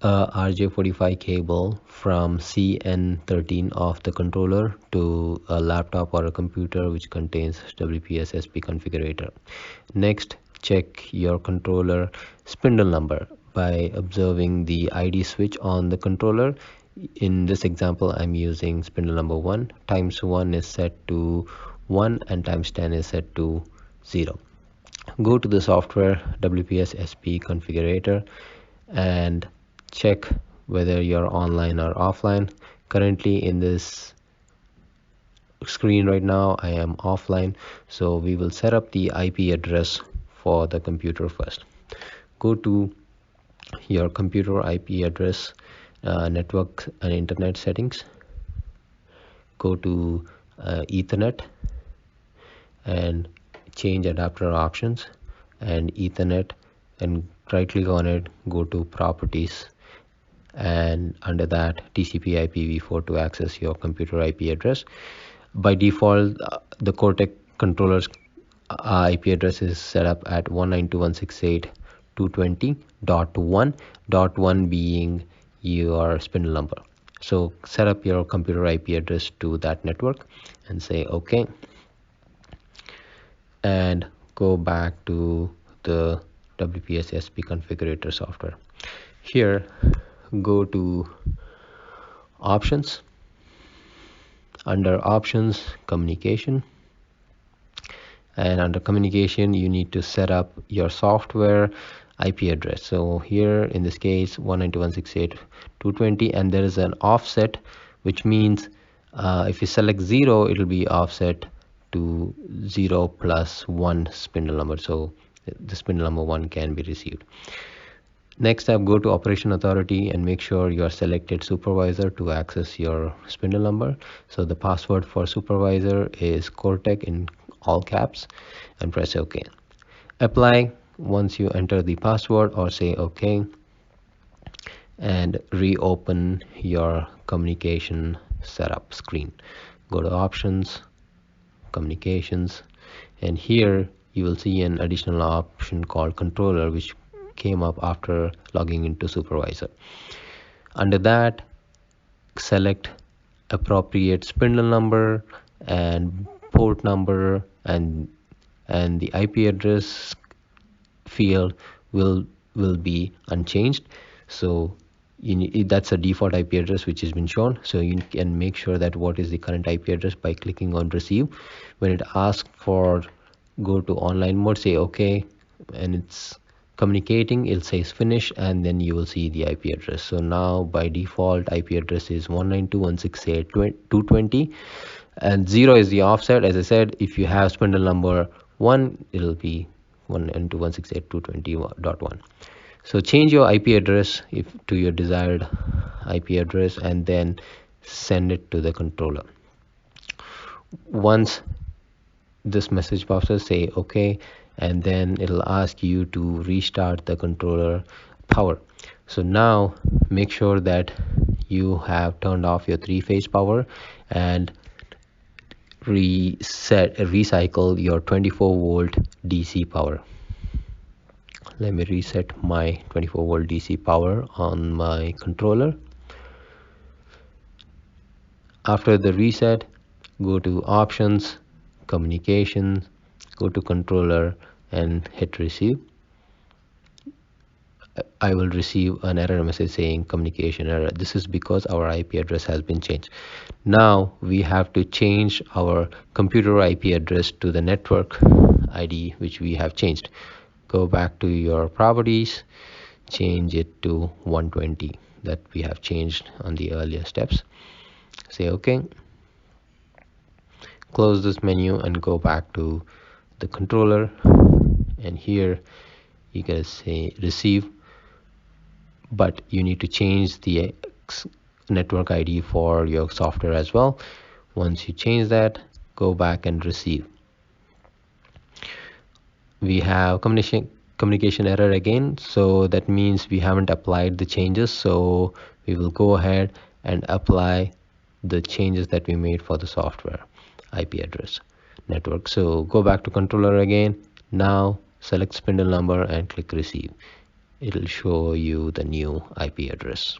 a RJ45 cable from CN13 of the controller to a laptop or a computer which contains WPS-SP configurator. Next, check your controller spindle number by observing the ID switch on the controller. In this example, I'm using spindle number 1. Times 1 is set to 1 and times 10 is set to 0. Go to the software WPS-SP Configurator and check whether you're online or offline. Currently in this screen right now I am offline, so we will set up the IP address for the computer first. Go to your computer IP address, network and internet settings. Go to Ethernet and change adapter options and Ethernet, and right click on it, go to properties, and under that TCP IPv4 to access your computer IP address. By default, the Coretec controller's IP address is set up at 192.168.220.1.1 being your spindle number. So set up your computer IP address to that network and say OK, and go back to the WPS-SP Configurator software. Here, go to options. Under options, communication, and under communication you need to set up your software IP address. So here in this case 192.168.220, and there is an offset, which means if you select 0, it will be offset to 0 plus 1 spindle number, so the spindle number 1 can be received. Next up, go to operation authority and make sure you are selected supervisor to access your spindle number. So the password for supervisor is Coretec in all caps, and press OK. Apply once you enter the password, or say OK, and reopen your communication setup screen. Go to options, communications, and here you will see an additional option called controller, which came up after logging into supervisor. Under that, select appropriate spindle number and port number, and the IP address field will be unchanged. So that's a default IP address which has been shown, so you can make sure that what is the current IP address by clicking on receive. When it asks for go to online mode, say OK, and it's communicating, it says finish, and then you will see the IP address. So now by default IP address is 192.168.220, and 0 is the offset. As I said, if you have spindle number 1, it will be 192.168.220.1. So change your IP address to your desired IP address and then send it to the controller. Once this message pops up, say OK, and then it'll ask you to restart the controller power. So now make sure that you have turned off your 3-phase power and recycle your 24-volt DC power. Let me reset my 24-volt DC power on my controller. After the reset, go to options, communication, go to controller and hit receive. I will receive an error message saying communication error. This is because our IP address has been changed. Now we have to change our computer IP address to the network ID which we have changed. Go back to your properties, change it to 120 that we have changed on the earlier steps. Say OK. Close this menu and go back to the controller, and here you can say receive, but you need to change the network ID for your software as well. Once you change that, go back and receive. We have communication error again, so that means we haven't applied the changes. So we will go ahead and apply the changes that we made for the software IP address network. So go back to controller again. Now select spindle number and click receive. it'll show you the new IP address.